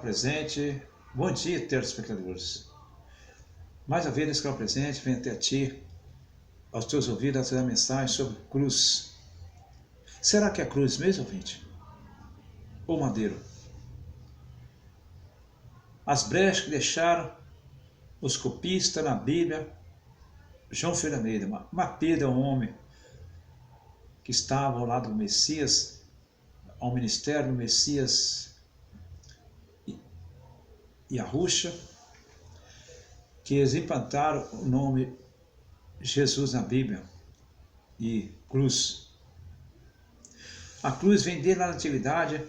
Presente, bom dia, telespectadores. Mais uma vez, nesse canal presente, vem até a ti, aos teus ouvidos, a mensagem sobre cruz. Será que é cruz mesmo, ouvinte? Ou madeiro? As brechas que deixaram os copistas na Bíblia, João Ferreira Almeida, Pedro é um homem que estava ao lado do Messias, ao ministério do Messias e a Ruxa, que eles implantaram o nome Jesus na Bíblia e cruz. A cruz vem desde a antiguidade,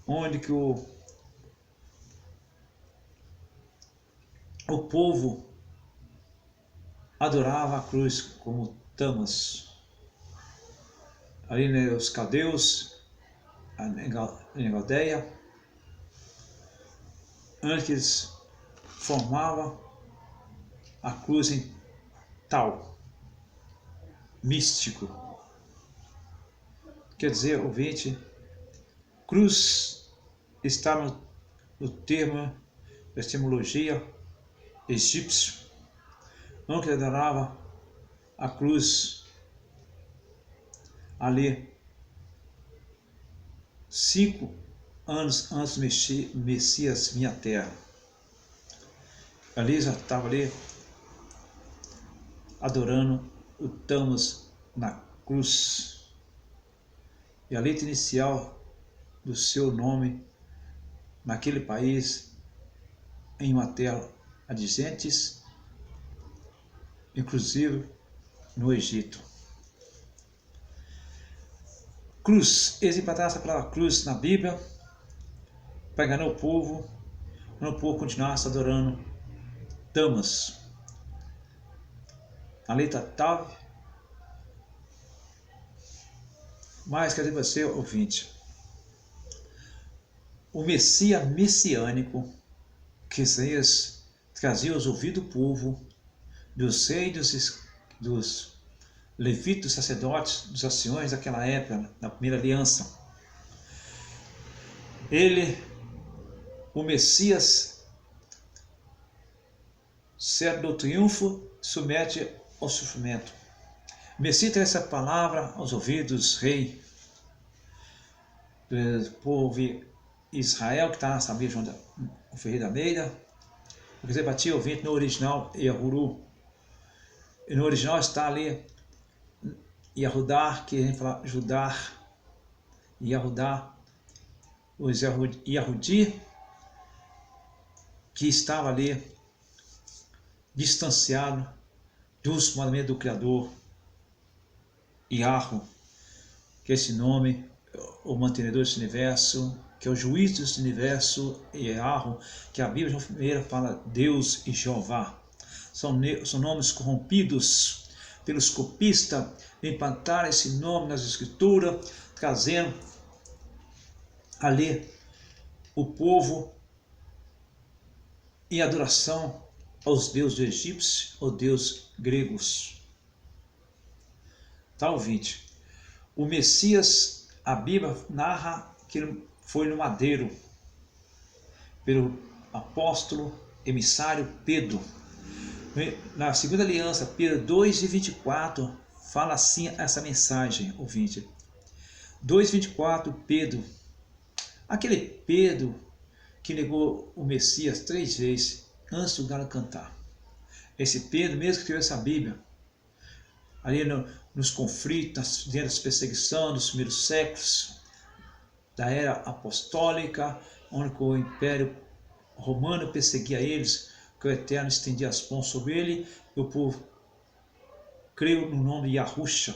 onde que o povo adorava a cruz como tamas. Ali, né, os caldeus, em Galdeia, antes formava a cruz em tal, místico. Quer dizer, ouvinte, cruz está no termo da etimologia egípcio, onde adorava a cruz ali 5 anos antes do Messias vir à Terra. Ali já estava ali adorando o Tamas na cruz. E a letra inicial do seu nome naquele país, em uma terra adjacentes, inclusive no Egito. Cruz, eles implantaram essa palavra cruz na Bíblia para enganar o povo, para o povo continuasse adorando Tamas. A letra Tav. Mas, quer dizer você, ouvinte, o Messias messiânico que Isaías trazia aos ouvidos do povo, dos reis, dos levitas, dos sacerdotes, dos anciões daquela época, na primeira aliança. Ele, o Messias, certo do triunfo, submete ao sofrimento. O Messias traz essa palavra aos ouvidos dos reis, do povo Israel, que está na Bíblia, João Ferreira Almeida. Quer dizer, para ti, ouvinte, no original, Yahuru. E no original está ali Yahudá, que a gente fala Judar, Yahudá, os Yahudi, que estava ali distanciado dos mandamentos do Criador, Yahweh, que é esse nome, o mantenedor desse universo, que é o juiz desse universo, e Yahweh, que a Bíblia primeira fala Deus e Jeová. São nomes corrompidos pelos copistas, implantaram esse nome nas escrituras, trazendo ali o povo em adoração aos deuses egípcios ou deuses gregos. Tá, ouvinte? O Messias, a Bíblia narra que ele foi no madeiro pelo apóstolo emissário Pedro. Na segunda aliança, Pedro 2:24, fala assim essa mensagem, ouvinte. 2:24, Pedro, aquele Pedro que negou o Messias 3 vezes antes do galo cantar. Esse Pedro, mesmo que escreveu essa Bíblia, ali nos conflitos, dentro das perseguições dos primeiros séculos, da era apostólica, onde o Império Romano perseguia eles, que o Eterno estendia as mãos sobre ele, e o povo creu no nome de Yahusha.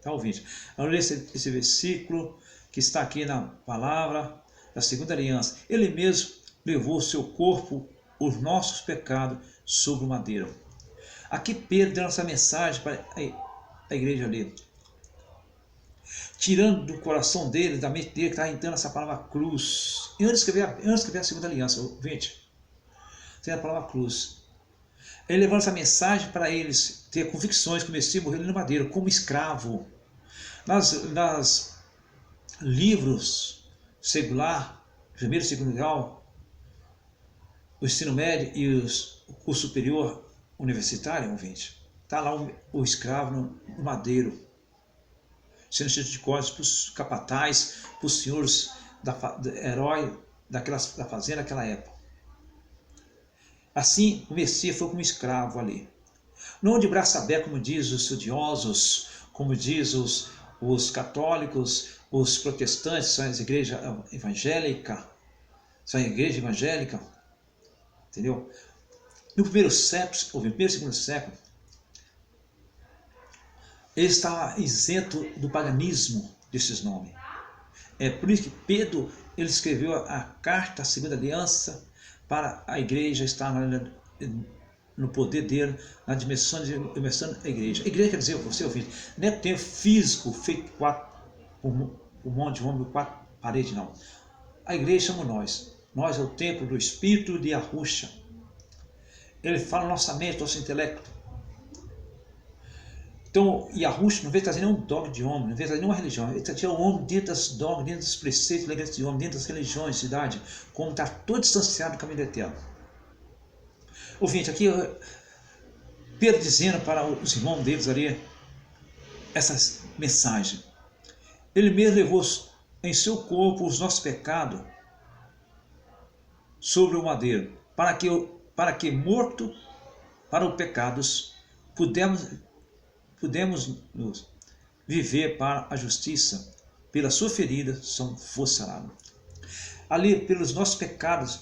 Tá ouvindo? Olha esse versículo que está aqui na palavra da segunda aliança. Ele mesmo levou o seu corpo, os nossos pecados, sobre o madeiro. Aqui Pedro deu essa mensagem para a igreja ali, tirando do coração dele, da mente dele, que está entrando essa palavra cruz. E antes de escrever a segunda aliança, ouvinte, tem a palavra cruz. Ele levando essa mensagem para eles ter convicções que o Messias morreu no madeiro, como escravo. Nas livros secular, primeiro e segundo grau, o ensino médio e o curso superior universitário, ouvinte. Está lá o escravo no madeiro, sendo cheio de códigos para os capatazes, para os senhores herói da fazenda naquela época. Assim, o Messias foi como escravo ali. Não de braço aberto, como diz os estudiosos, como diz os católicos, os protestantes, são as igrejas evangélicas, entendeu? No primeiro século, ou no primeiro e segundo século, ele estava isento do paganismo desses nomes. É por isso que Pedro ele escreveu a carta, a segunda aliança, para a igreja estar no poder dele, na dimensão da igreja. A igreja quer dizer, você ouvir, não é ter físico feito um monte de homem, quatro paredes, não. A igreja somos nós. Nós é o templo do Espírito de Yahusha. Ele fala nossa mente, nosso intelecto. Então, Yahusha não veio trazer nenhum dogma de homem, não veio trazer nenhuma religião. Ele trazia o homem dentro das dogmas, dentro dos preceitos legais de homem, dentro das religiões, cidade, como está todo distanciado do caminho do eterno. Ouvinte, aqui Pedro dizendo para os irmãos deles ali essa mensagem. Ele mesmo levou em seu corpo os nossos pecados sobre o madeiro, para que morto para os pecados, pudemos nos viver para a justiça. Pela sua ferida fosse sarado. Ali, pelos nossos pecados,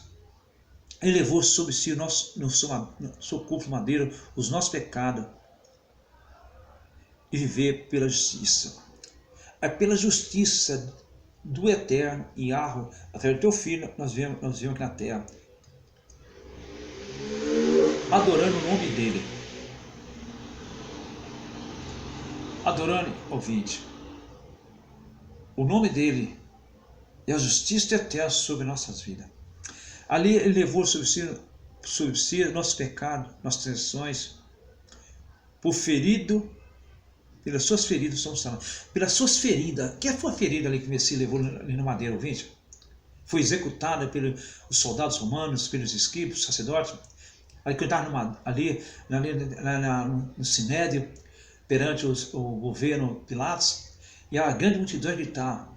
ele levou sobre si no seu corpo madeiro os nossos pecados e viver pela justiça. É pela justiça do eterno Yahweh, através do teu filho, nós vivemos aqui na terra, adorando o nome dele. Adorando, ouvinte, o nome dele é a justiça eterna sobre nossas vidas. Ali ele levou sobre si nossos pecados, nossas transgressões, pelas suas feridas somos sanados. Pelas suas feridas, que foi a ferida ali que o Messias levou ali no madeiro, ouvinte? Foi executada pelos soldados romanos, pelos escribas, sacerdotes, ali que estava ali no Sinédrio, perante o governo Pilatos, e a grande multidão gritava.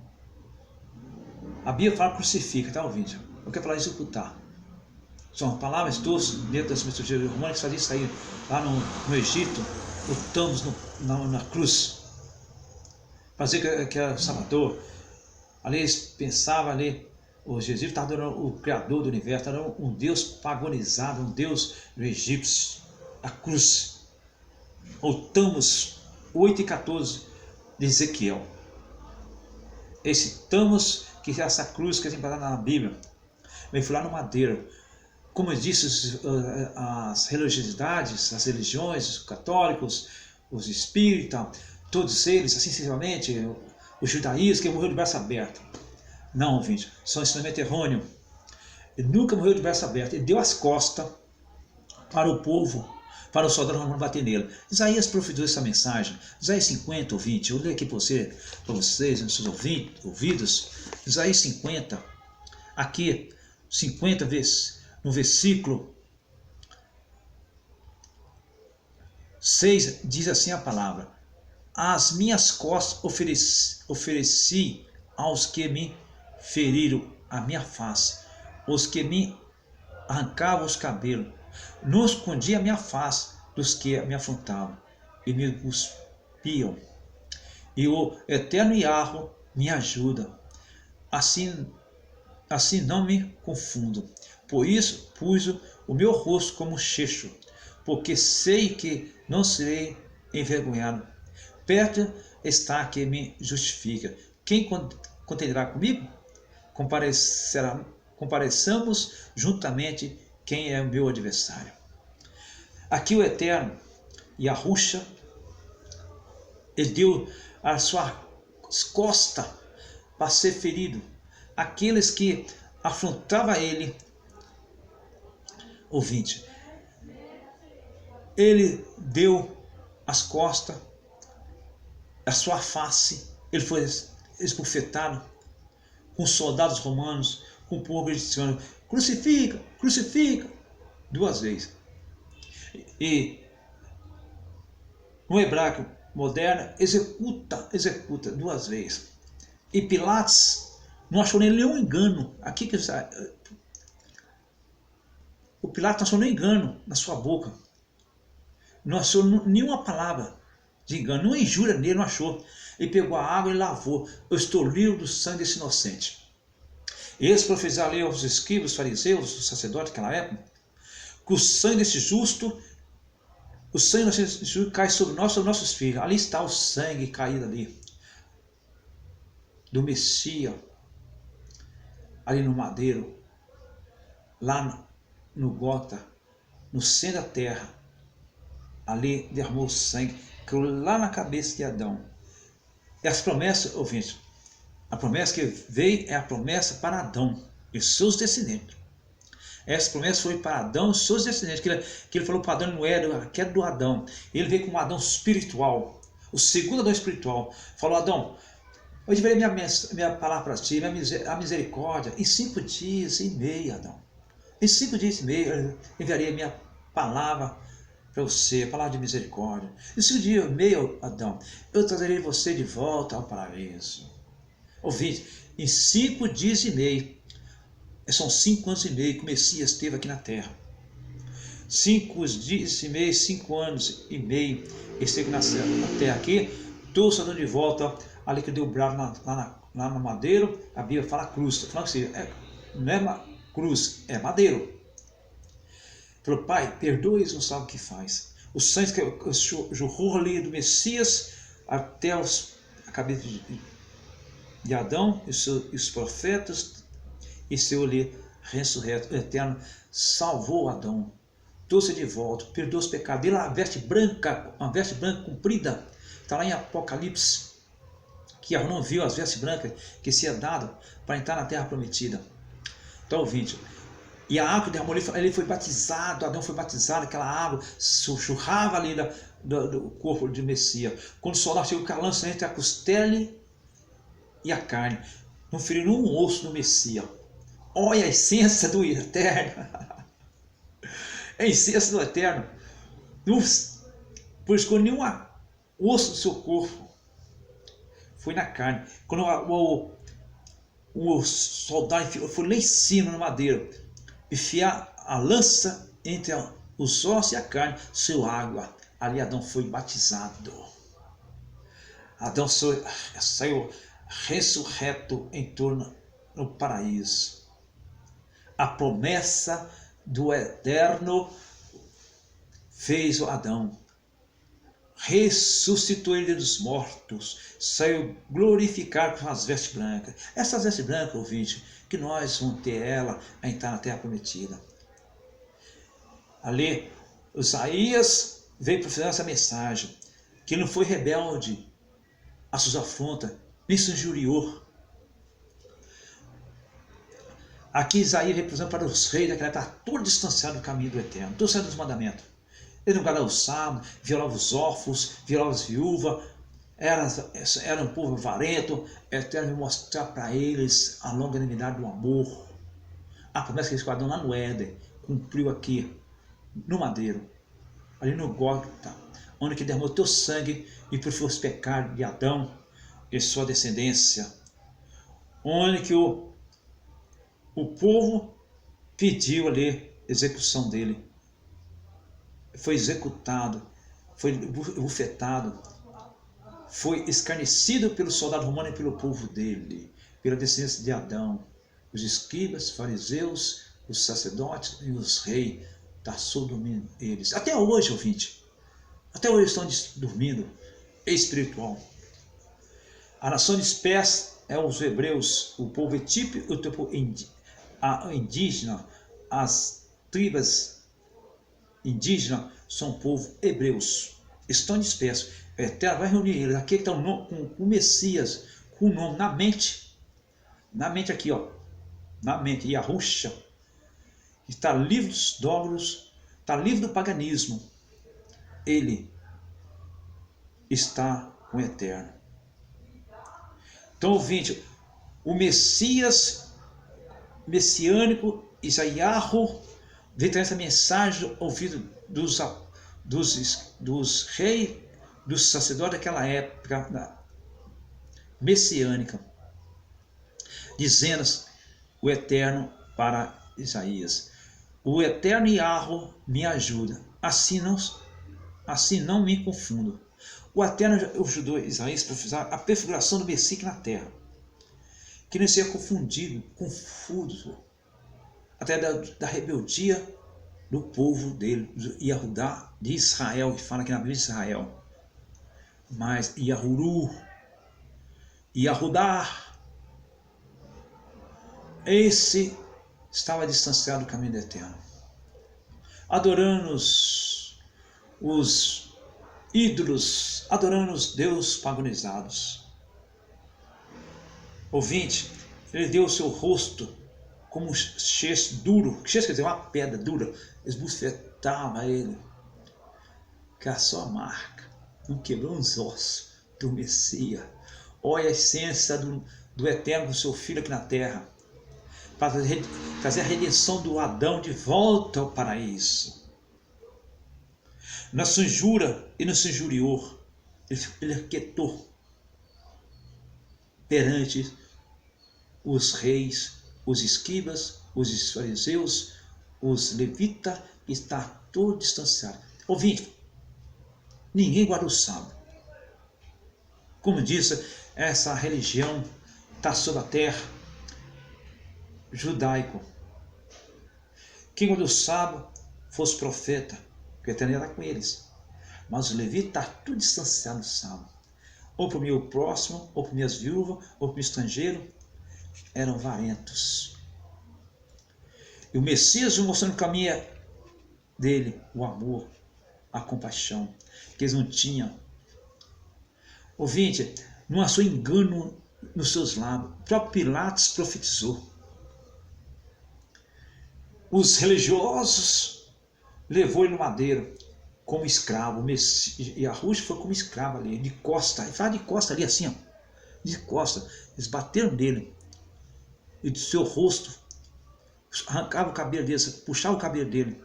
A Bíblia fala crucifica, tá, ouvinte? Eu quero falar executar. São palavras doces dentro das mitologias romanas que faziam isso aí. Lá no Egito, lutamos na cruz. Fazia que era Salvador. Ali eles pensavam ali, o Jesus estava adorando o Criador do universo, era um Deus pagonizado, um Deus egípcio, a cruz. Voltamos 8:14 de Ezequiel. Citamos que essa cruz que é emparada na Bíblia, vem lá no madeiro. Como eu disse, as religiosidades, as religiões, os católicos, os espíritas, todos eles, assim sucessivamente, o judaísmo que morreu de braço aberto. Não, ouvinte, são ensinamento errôneo. Ele nunca morreu de braço aberto, ele deu as costas para o povo, para o soldado romano bater nele. Isaías profetizou essa mensagem. Isaías 50, ouvinte, eu leio aqui para vocês, nos seus ouvidos. Isaías 50, aqui, 50 vezes, no versículo 6, diz assim a palavra: as minhas costas ofereci aos que me feriram a minha face, os que me arrancavam os cabelos. Não escondi a minha face dos que me afrontavam e me cuspiam. E o eterno Yahweh me ajuda. Assim não me confundo. Por isso pus o meu rosto como cheixo, porque sei que não serei envergonhado. Perto está quem me justifica. Quem contenderá comigo? Compareçamos juntamente quem é o meu adversário. Aqui o eterno Yahusha, ele deu a sua costa para ser ferido. Aqueles que afrontavam ele, ouvinte, ele deu as costas, a sua face, ele foi esbofetado com soldados romanos, com o povo dizendo: crucifica, crucifica, 2 vezes. E no hebraico moderno, executa 2 vezes. E Pilatos não achou nenhum engano. Aqui que o Pilatos não achou nenhum engano na sua boca. Não achou nenhuma palavra de engano, nenhuma injúria nele, não achou. Ele pegou a água e lavou. Eu estou livre do sangue desse inocente. E eles profetizaram ali aos escribas, os fariseus, os sacerdotes daquela época, que o sangue desse justo, o sangue desse justo cai sobre nós, sobre nossos filhos. Ali está o sangue caído ali, do Messias, ali no madeiro, lá no Gólgota, no centro da terra. Ali derramou o sangue, caiu lá na cabeça de Adão. E as promessas, ouvinte, a promessa que veio é a promessa para Adão e seus descendentes. Essa promessa foi para Adão e seus descendentes, que ele falou para Adão, não era a queda do Adão. Ele veio como Adão espiritual, o segundo Adão espiritual. Falou: Adão, eu enviarei minha palavra para ti, a misericórdia, em 5 dias e meio, Adão. Em 5 dias e meio eu enviarei a minha palavra para você, a palavra de misericórdia. Em 5 dias e meio, Adão, eu trarei você de volta ao paraíso. Ouvinte, em 5 dias e meio, são 5 anos e meio que o Messias esteve aqui na terra. 5 dias e meio, 5 anos e meio, ele esteve na terra aqui, trouxe Adão de volta, ali que deu bravo lá no madeiro. A Bíblia fala cruz, falando assim, não é cruz, é madeiro. Falou: Pai, perdoe-os, não sabe o que faz. O sangue que jorrou ali do Messias até a cabeça de Adão e os profetas, e seu ali ressurreto eterno salvou Adão, trouxe de volta, perdoou os pecados dele. A veste branca, uma veste branca comprida, está lá em Apocalipse, que Arão viu as vestes brancas que se é dado para entrar na terra prometida. Então, ouvinte, e a água que derramou, ele foi batizado, Adão foi batizado, aquela água sussurrava ali do corpo de Messias. Quando o soldado chegou com a lança entre a costela e a carne, não feriu nenhum osso do Messias. Olha a essência do eterno. É a essência do eterno. Não buscou nenhum osso do seu corpo. Foi na carne. Quando o soldado foi lá em cima no madeiro, enfiar a lança entre os ossos e a carne, saiu água. Ali Adão foi batizado. Adão saiu ressurreto em torno no paraíso. A promessa do eterno fez o Adão. Ressuscitou ele dos mortos, saiu glorificado com as vestes brancas. Essas vestes brancas, ouvinte, que nós vamos ter ela a entrar na terra prometida. Ali, Isaías veio para fazer essa mensagem, que ele não foi rebelde a suas afrontas, nem se injuriou. Aqui Isaías representa para os reis daquela época, todo distanciado do caminho do eterno, todo saindo dos mandamentos. Ele não guardava o sábado, violava os órfãos, violava as viúvas, era um povo avarento. O eterno vai mostrar para eles a longanimidade do amor. A promessa que eles guardaram lá no Éden, cumpriu aqui, no madeiro, ali no Gólgota, onde que derramou teu sangue e purificou os pecados de Adão e sua descendência. Onde que o povo pediu ali a execução dele. Foi executado, foi bufetado, foi escarnecido pelo soldado romano e pelo povo dele, pela descendência de Adão. Os escribas, fariseus, os sacerdotes e os reis, está sob domínio deles. Até hoje, ouvinte, até hoje estão dormindo espiritual. A nação dispersa é os hebreus, o povo etíope, o povo indígena, as tribos indígenas são povo hebreus, estão dispersos. O Eterno vai reunir eles. Aqui está com o Messias, com o nome na mente aqui, ó, na mente, Yahushua, está livre dos dogmas, está livre do paganismo. Ele está com o Eterno. Então, ouvinte, o Messias messiânico, Isaíahu, veio trazer essa mensagem ao ouvido dos reis, dos sacerdotes daquela época messiânica, dizendo o Eterno para Isaías: o Eterno Yahweh me ajuda, assim não me confundo. O Eterno ajudou Isaías a profetizar a prefiguração do Messias na terra, que não seja confuso, até da rebeldia do povo dele, Yahudá, de Israel, que fala aqui na Bíblia de Israel. Mas Yahuru, Yahudá, esse estava distanciado do caminho do Eterno, adorando os ídolos, adorando os deuses pagonizados. Ouvinte, ele deu o seu rosto como um gesso duro, que gesso quer dizer uma pedra dura, esbofetava ele, que a sua marca não quebrou os ossos do Messias. Olha a essência do Eterno, do seu Filho aqui na terra, para trazer a redenção do Adão de volta ao paraíso. Não se injura e não se injuriou, ele aquietou perante os reis, os escribas, os fariseus, os levitas, está todo distanciado. Ouvinte, ninguém guarda o sábado. Como disse, essa religião está sobre a terra, judaico. Quem guarda o sábado fosse profeta, porque o Eterno era com eles. Mas os levitas está tudo distanciado do sábado. Ou para o meu próximo, ou para minhas viúvas, ou para o estrangeiro, eram avarentos. E o Messias mostrando o caminho dele, o amor, a compaixão, que eles não tinham. Ouvinte, não achou engano nos seus lábios. O próprio Pilatos profetizou. Os religiosos levou ele no madeiro como escravo. E a Rússia foi como escravo ali, de costa. Ele fala de costa ali assim, ó, de costa. Eles bateram nele. E do seu rosto, arrancava o cabelo dele, puxava o cabelo dele,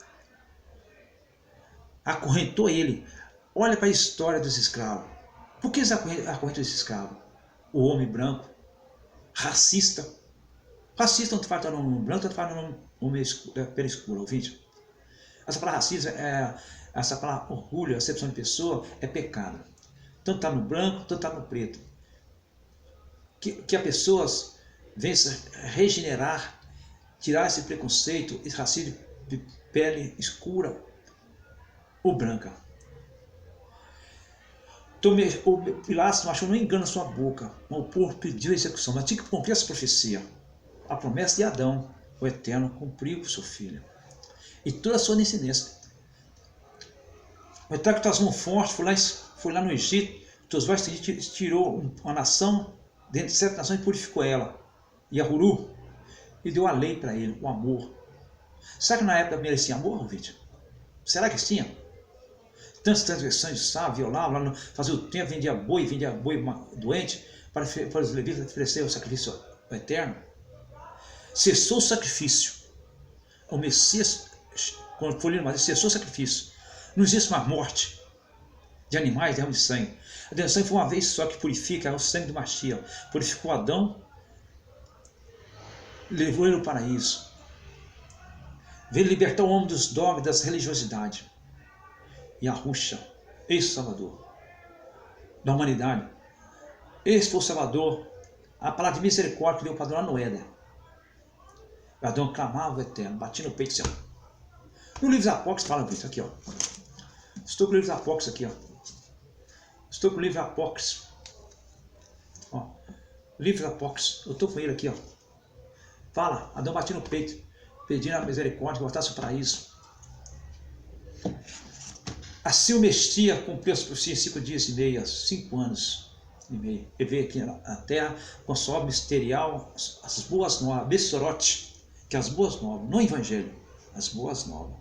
acorrentou ele. Olha para a história dos escravos. Por que eles acorrentam esse escravo? O homem branco, racista. Racista não fala no homem branco, não fala no homem pele escura, ouvinte. Essa palavra racista, essa palavra orgulho, acepção de pessoa, é pecado. Tanto está no branco, tanto está no preto. Que as pessoas venham regenerar, tirar esse preconceito, esse racismo de pele escura ou branca. Então, o Pilatos não achou nenhum engano na sua boca, mas o povo pediu a execução, mas tinha que cumprir essa profecia. A promessa de Adão, o Eterno, cumpriu com o seu filho. E toda a sua descendência. O Eterno que traz mão forte, foi lá no Egito, Tosvai tirou uma nação, dentro de 7 nações, e purificou ela. Yahuru, e deu a lei para ele, o amor. Será que na época merecia amor, ouvinte? Será que tinha? Tantas transgressões de sábado, violavam, fazia o tempo, vendia boi doente, para os levitas oferecer o sacrifício ao Eterno. Cessou o sacrifício. O Messias, quando foi lindo, mas cessou o sacrifício. Não existe mais morte de animais, derrame de sangue. A derrame de sangue foi uma vez só que purifica, é o sangue do Mashiach. Purificou Adão, levou ele ao paraíso. Veio libertar o homem dos dogmas, das religiosidades. E a Rússia, esse Salvador da humanidade. Esse foi o Salvador, a palavra de misericórdia que deu para Adão lá no Éden. Adão clamava o Eterno, batia no peito, assim, ó. No livro dos Apócrifos fala isso aqui, ó. Estou com o livro dos Apócrifos aqui, ó. Estou com o livro dos Apócrifos. Ó, livro dos Apócrifos, eu estou com ele aqui, ó. Fala, Adão batia no peito, pedindo a misericórdia, que voltasse para isso. Assim o Messias cumpriu as profecias em 5 dias e meio, 5 anos e meio. Ele veio aqui na terra com a sua obra ministerial, as boas novas, Bessorote, que é as boas novas, não o evangelho, as boas novas.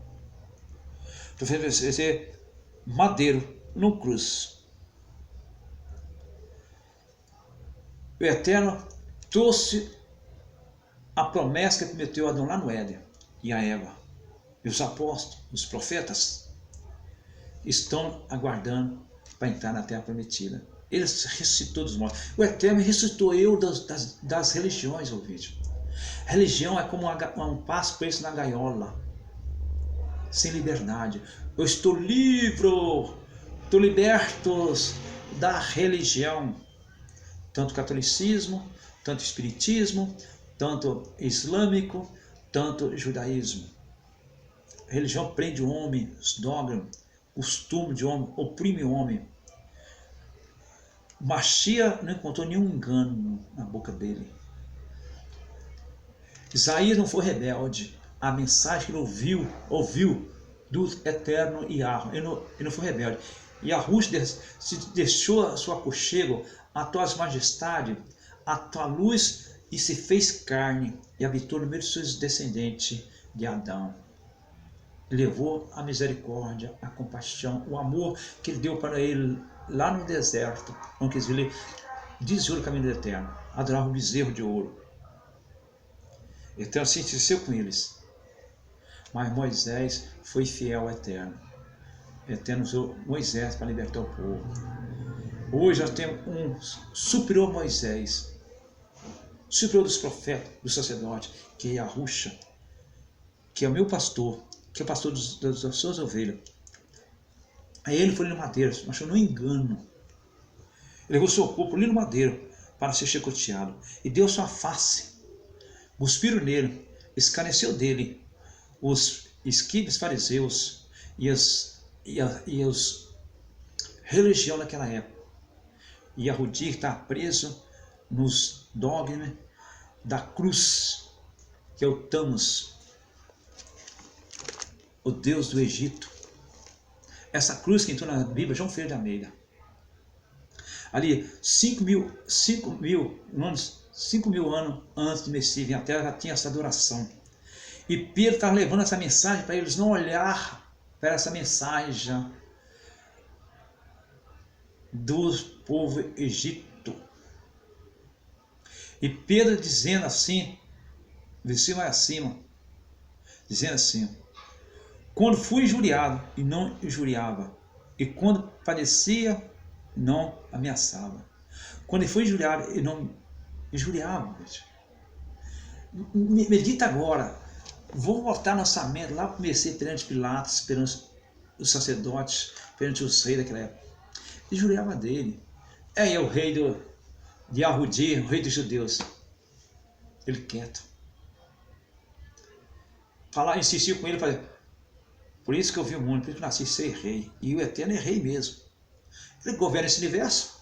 Então fez ser madeiro, não cruz. O Eterno trouxe a promessa que prometeu a Adão lá no Éden e a Eva. E os apóstolos, os profetas, estão aguardando para entrar na terra prometida. Ele ressuscitou dos mortos. O Eterno ressuscitou eu das religiões, ouvinte. Religião é como um passo preso na gaiola, sem liberdade. Eu estou livre, estou liberto da religião, tanto catolicismo, tanto espiritismo, tanto islâmico, tanto judaísmo. A religião prende o homem, os dogmas, costume de homem, oprime o homem. Mashiach não encontrou nenhum engano na boca dele. Isaías não foi rebelde. A mensagem que ele ouviu do eterno Yahweh. Ele não foi rebelde. Yahush deixou a sua aconchego, a tua majestade, a tua luz, e se fez carne e habitou no meio dos seus descendentes de Adão. Ele levou a misericórdia, a compaixão, o amor que ele deu para ele lá no deserto, onde ele desviou o caminho do eterno, adorava o bezerro de ouro. O Eterno se entristeceu com eles, mas Moisés foi fiel ao Eterno. O Eterno usou Moisés para libertar o povo. Hoje nós temos um superior Moisés, superior dos profetas, dos sacerdotes, que é Yahusha, que é o meu pastor, que é o pastor das suas ovelhas. Aí ele foi ali no madeiro, mas eu não engano. Ele levou seu corpo ali no madeiro para ser chicoteado. E deu sua face. Cuspiram nele, escarneceu dele os escribas fariseus e os religião daquela época. E Yahudi está preso nos dogmas da cruz, que é o Tammuz, o Deus do Egito. Essa cruz que entrou na Bíblia, João Ferreira de Almeida. Ali, 5 mil anos antes de Messias vir à Terra, já tinha essa adoração. E Pedro estava levando essa mensagem para eles não olhar para essa mensagem do povo egito. E Pedro dizendo assim, versículo mais acima, dizendo assim: quando fui injuriado e não injuriava, e quando padecia, não ameaçava. Quando ele foi injuriado e não injuriava. Medita agora. Vou voltar nossa mente lá para comecei perante Pilatos, perante os sacerdotes, perante os reis daquela época. Injuriava dele. É o rei de Yahudi, o rei dos judeus. Ele quieto. Insistiu com ele, falei: por isso que eu vi o mundo, por isso que eu nasci ser rei. E o Eterno é rei mesmo. Ele governa esse universo.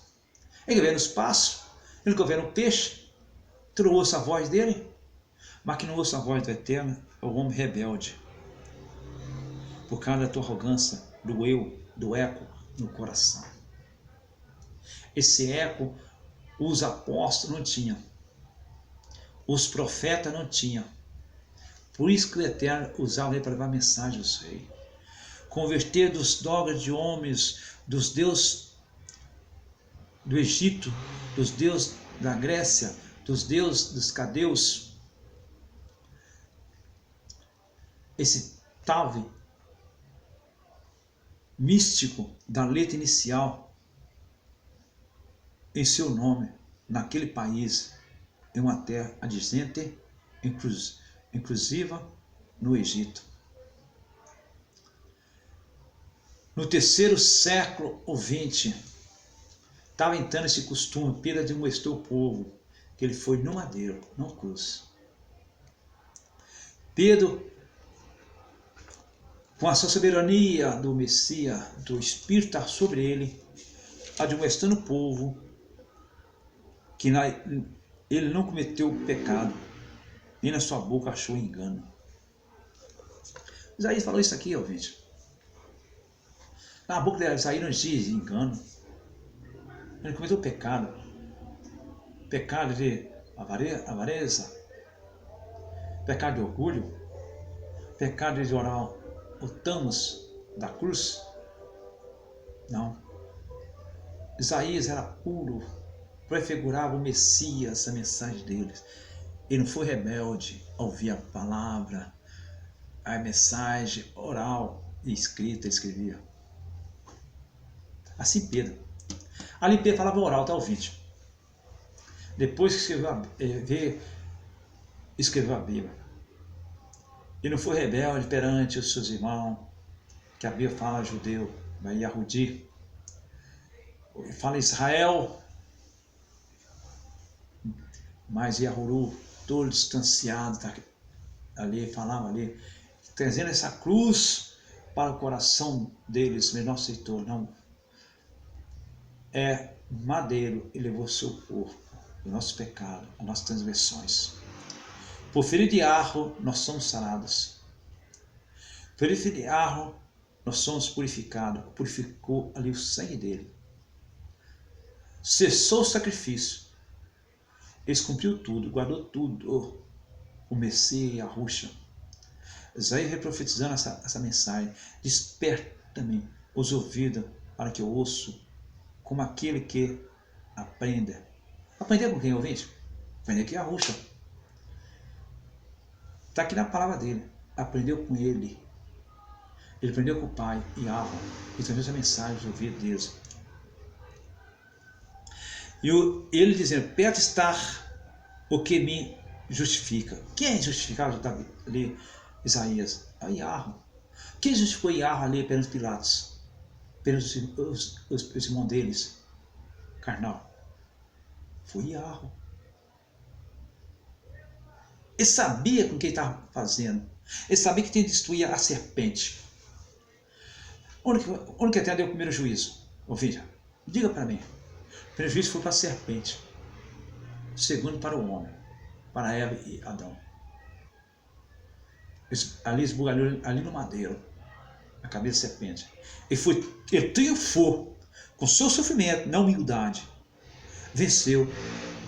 Ele governa o espaço. Ele governa o peixe. Tu não ouça a voz dele. Mas que não ouça a voz do Eterno é o homem rebelde. Por causa da tua arrogância, do eu, do eco no coração. Esse eco os apóstolos não tinham. Os profetas não tinham. Por isso que o Eterno usava ele para levar mensagem aos reis. Converter dos dogmas de homens, dos deuses do Egito, dos deuses da Grécia, dos deuses dos cadeus. Esse tal místico da letra inicial em seu nome, naquele país, em uma terra adjacente, inclusiva no Egito. No terceiro século ou 20, estava entrando esse costume. Pedro admoestou o povo que ele foi no madeiro, não cruz. Pedro, com a sua soberania do Messias, do Espírito estar sobre ele, admoestando o povo que ele não cometeu pecado, nem na sua boca achou engano. Isaías falou isso aqui, ouvinte. Na boca de Isaías não existe engano. Ele cometeu pecado. Pecado de avareza. Pecado de orgulho. Pecado de orar o Tammuz da cruz. Não. Isaías era puro. Prefigurava o Messias, a mensagem deles. Ele não foi rebelde a ouvir a palavra, a mensagem oral e escrita, ele escrevia. Assim Pedro. Ali Pedro falava oral, tá ouvindo? Depois que escreveu a Bíblia. Ele não foi rebelde perante os seus irmãos, que a Bíblia fala judeu, Yahudi, fala Israel, mas Yahuru, todo distanciado, ali, falava ali, trazendo essa cruz para o coração deles, mas não aceitou, não. É madeiro e levou seu corpo, o nosso pecado, as nossas transgressões. Por ferido de arro, nós somos sarados. Por ferido de arro, nós somos purificados. Purificou ali o sangue dele. Cessou o sacrifício. Ele cumpriu tudo, guardou tudo. O Messias e a Ruxa. Isaías reprofetizando essa mensagem. Desperta-me os ouvidos para que eu ouço como aquele que aprenda. Aprender com quem, ouvinte? Aprender aqui a Ruxa. Está aqui na palavra dele. Aprendeu com ele. Ele aprendeu com o pai e Arro. E transmitiu essa mensagem de ouvido deles. E ele dizendo, perto está o que me justifica. Quem é justificado? Está ali Isaías. Aí Arro. Quem justificou Arro ali perante Pilatos? Perante os irmãos deles? Carnal. Foi Arro. Ele sabia com quem estava fazendo. Ele sabia que tinha que destruir a serpente. Onde que até deu o primeiro juízo? Ouvinte, diga para mim. O primeiro juízo foi para a serpente. O segundo para o homem. Para Eva e Adão. Ali esbugalhou ali no madeiro. A cabeça da serpente. Ele triunfou com seu sofrimento, na humildade. Venceu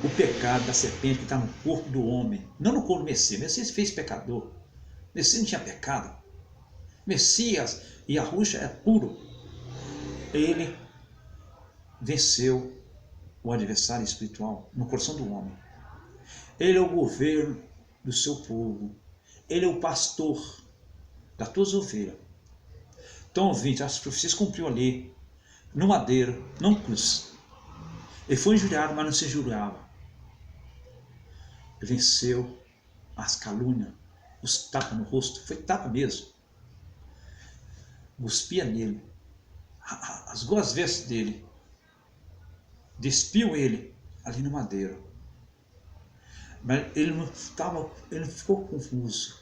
o pecado da serpente que está no corpo do homem. Não no corpo do Messias. Messias se fez pecador. Messias não tinha pecado. Messias e a Ruxa é puro. Ele venceu o adversário espiritual no coração do homem. Ele é o governo do seu povo. Ele é o pastor das tuas ovelhas. Então, ouvinte, as profecias cumpriu ali, no madeiro, não cruz. Ele foi injuriado, mas não se injuriava. Ele venceu as calúnias, os tapas no rosto, foi tapa mesmo. Cuspia nele, rasgou as vestes dele, despiu ele ali no madeiro. Mas ele não ficou confuso.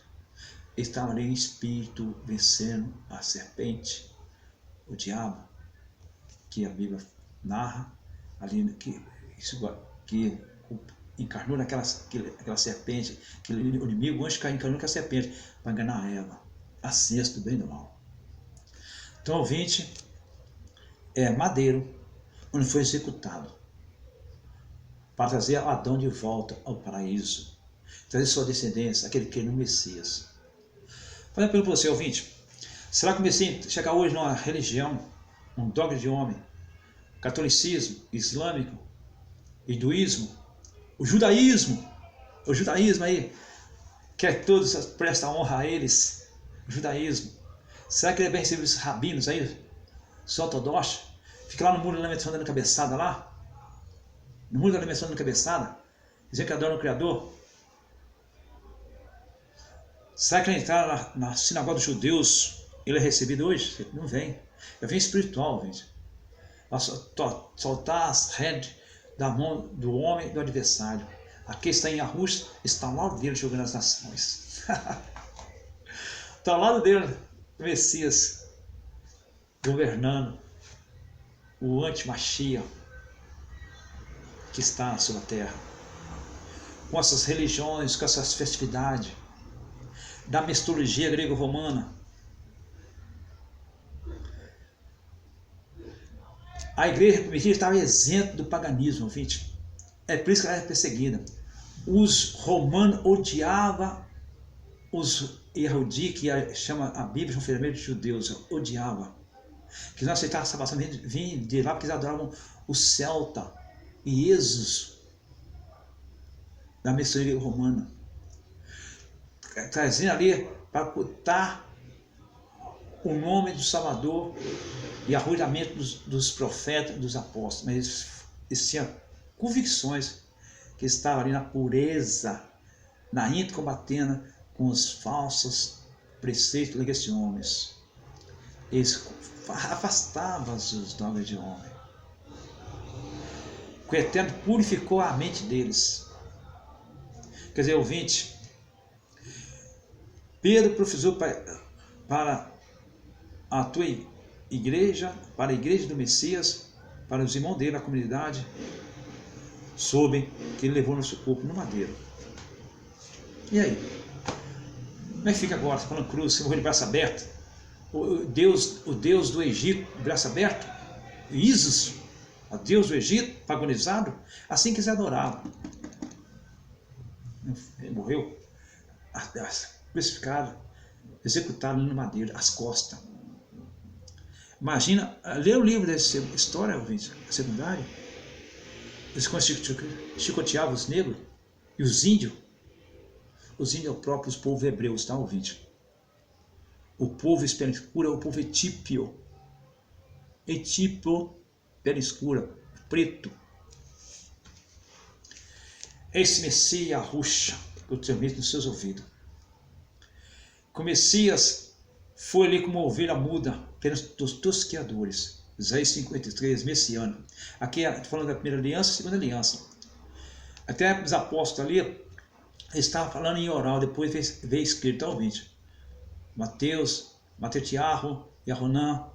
Ele estava ali em espírito, vencendo a serpente, o diabo, que a Bíblia narra, ali que encarnou naquela serpente, aquele inimigo, o anjo encarnou naquela serpente, para enganar a Eva, a ciência do bem e do mal. Então, ouvinte, é madeiro, onde foi executado, para trazer Adão de volta ao paraíso, trazer sua descendência, aquele que é no Messias. Fazer uma pergunta para você, ouvinte, será que o Messias chegar hoje numa religião, um dogma de homem, catolicismo, islâmico, hinduísmo, o judaísmo aí, quer que todos prestem honra a eles, o judaísmo, será que ele vai receber os rabinos aí, os ortodoxos, fica lá no muro da lamentação dando cabeçada lá, no muro da lamentação dando cabeçada, dizendo que adora o Criador? Será que ele entrar na sinagoga dos judeus, ele é recebido hoje? Não vem, ele vem espiritual, gente. Vai soltar as redes da mão do homem e do adversário. Aqui está em Arrus, está ao lado dele jogando as nações. Está ao lado dele o Messias governando, o anti-Machia que está na sua terra. Com essas religiões, com essas festividades, da mistologia grego-romana. A igreja primitiva estava isenta do paganismo, ouvinte. É por isso que ela era perseguida. Os romanos odiavam os Yehudi, que chama a Bíblia de um fermento de judeus, odiava. Que não aceitavam a salvação, vinha de lá porque eles adoravam o celta e Jesus. da maçonaria romana, trazendo ali para ocultar o nome do Salvador e arruinamento dos profetas e dos apóstolos. Mas eles tinham convicções que estavam ali na pureza, na íntima combatendo com os falsos preceitos desses homens. Eles afastavam os dogmas de homem. O Eterno purificou a mente deles. Quer dizer, ouvinte, Pedro profetizou para a tua igreja, para a igreja do Messias, para os irmãos dele, a comunidade, soube que ele levou nosso corpo no madeiro. E aí? Como é que fica agora? Falando cruz, você morreu de braço aberto? O Deus do Egito, de braço aberto? Ísis, o Deus do Egito, pagonizado, assim que eles adoravam. Ele morreu crucificado, executado no madeiro, às costas. Imagina, lê o livro dessa história, ouvinte, secundária. Eles chicoteavam os negros e os índios. Os índios é o próprio povo hebreu, tá, ouvinte? O povo pele escura é o povo etíopio. Etíopio, pele escura, preto. Esse Messias Yahushua, que eu transmito nos seus ouvidos. Que o Messias foi ali como uma ovelha muda pelos tosqueadores. Isaías 53, messiano. Aqui estou falando da primeira aliança e segunda aliança. Até os apóstolos ali, eles estavam falando em oral, depois veio escrito, tá, ouvinte? Mateus, Matetiarro, Yahunan,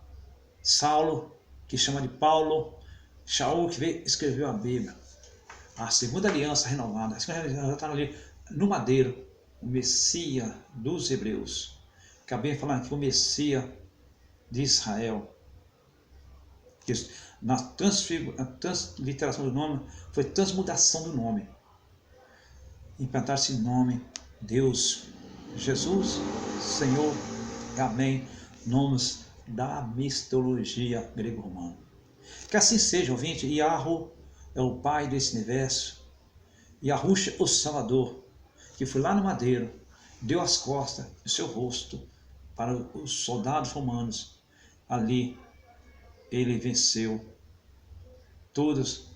Saulo, que chama de Paulo, Shaul, que escreveu a Bíblia. A segunda aliança renovada, a segunda aliança está ali no madeiro, o Messias dos hebreus. Acabei de falar aqui o Messias de Israel. Na transliteração do nome, foi transmudação do nome. Implantar-se nome, Deus, Jesus, Senhor, Amém, nomes da mistologia grego-romana. Que assim seja, ouvinte. Yahu é o Pai desse universo, Yahushua, o Salvador, que foi lá no madeiro, deu as costas e seu rosto para os soldados romanos. Ali ele venceu todos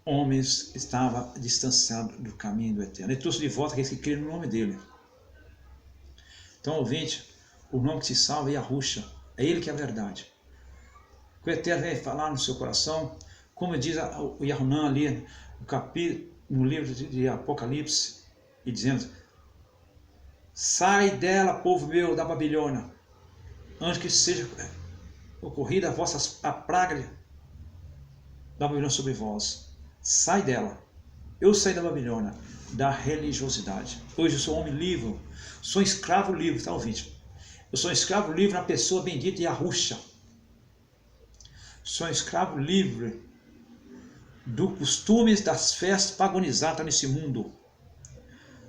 homens que estavam distanciados do caminho do Eterno. Ele trouxe de volta aqueles que creram no nome dele. Então, ouvinte, o nome que se salva é Yahushua, é ele que é a verdade. O Eterno vem falar no seu coração, como diz o Yahunan ali no livro de Apocalipse, e dizendo: sai dela, povo meu, da Babilônia, antes que seja ocorrida a praga da Babilônia sobre vós. Sai dela. Eu saí da Babilônia, da religiosidade. Hoje eu sou homem livre, sou escravo livre, tá, ouvinte? Eu sou escravo livre na pessoa bendita Yahushua. Sou escravo livre dos costumes das festas pagonizadas nesse mundo.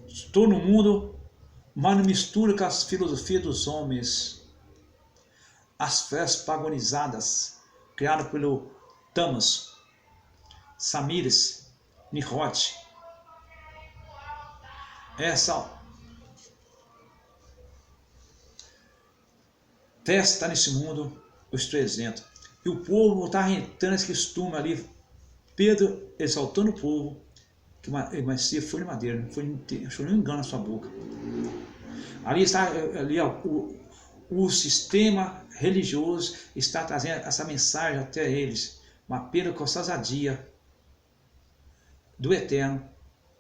Estou no mundo, mas não misturo com as filosofias dos homens. As festas pagonizadas, criadas pelo Tamas, Samires, Nimrod. Essa festa nesse mundo, eu estou isento. E o povo está rentando esse costume ali. Pedro exaltando o povo, que Messias foi na madeira, não foi nenhum engano na sua boca. Ali está o sistema religioso está trazendo essa mensagem até eles. Mas Pedro, com essa ousadia do Eterno,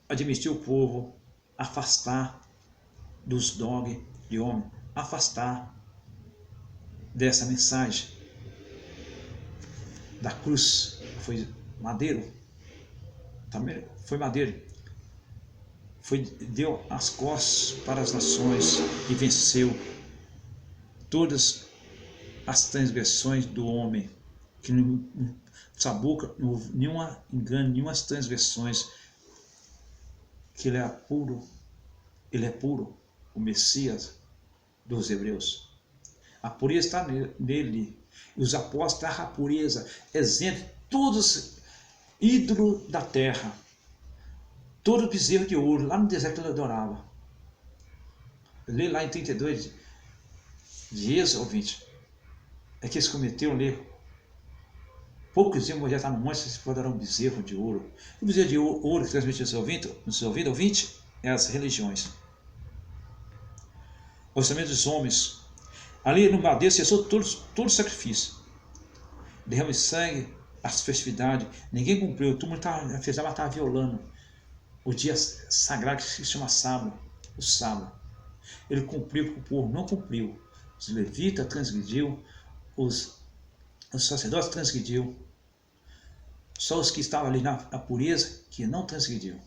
admitiu o povo afastar dos dogmas de homem, afastar dessa mensagem da cruz. Foi madeiro, foi madeiro, deu as costas para as nações e venceu todas as transgressões do homem, que nessa boca não houve nenhum engano, nenhuma transgressões, que ele é puro, o Messias dos hebreus. A pureza está nele, e os apóstolos estavam a pureza, exemplo, todos ídolos da terra, todo bezerro de ouro, lá no deserto ele adorava. Lê lá em 32 de Êxodo, ouvinte, é que eles cometeram um erro. Poucos dias Moisés está no monte, se for adorar um bezerro de ouro. O bezerro de ouro que transmitiu no seu ouvido, ouvinte, é as religiões. O orçamento dos homens. Ali no madeiro cessou todo sacrifício. Derrame de sangue, as festividades, ninguém cumpriu, todo mundo estava violando o dia sagrado que se chama sábado, o sábado. Ele cumpriu, porque o povo não cumpriu. Os levitas transgrediu, os sacerdotes transgrediu. Só os que estavam ali na pureza que não transgrediu,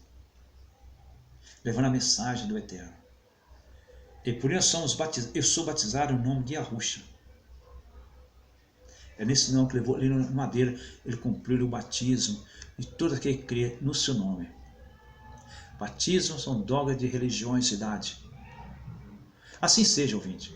levando a mensagem do Eterno. E por isso eu sou batizado no nome de Yahusha. É nesse nome que levou ali no madeira, ele cumpriu o batismo de todo aquele que crê no seu nome. Batismos são dogmas de religiosidade. Assim seja, ouvinte.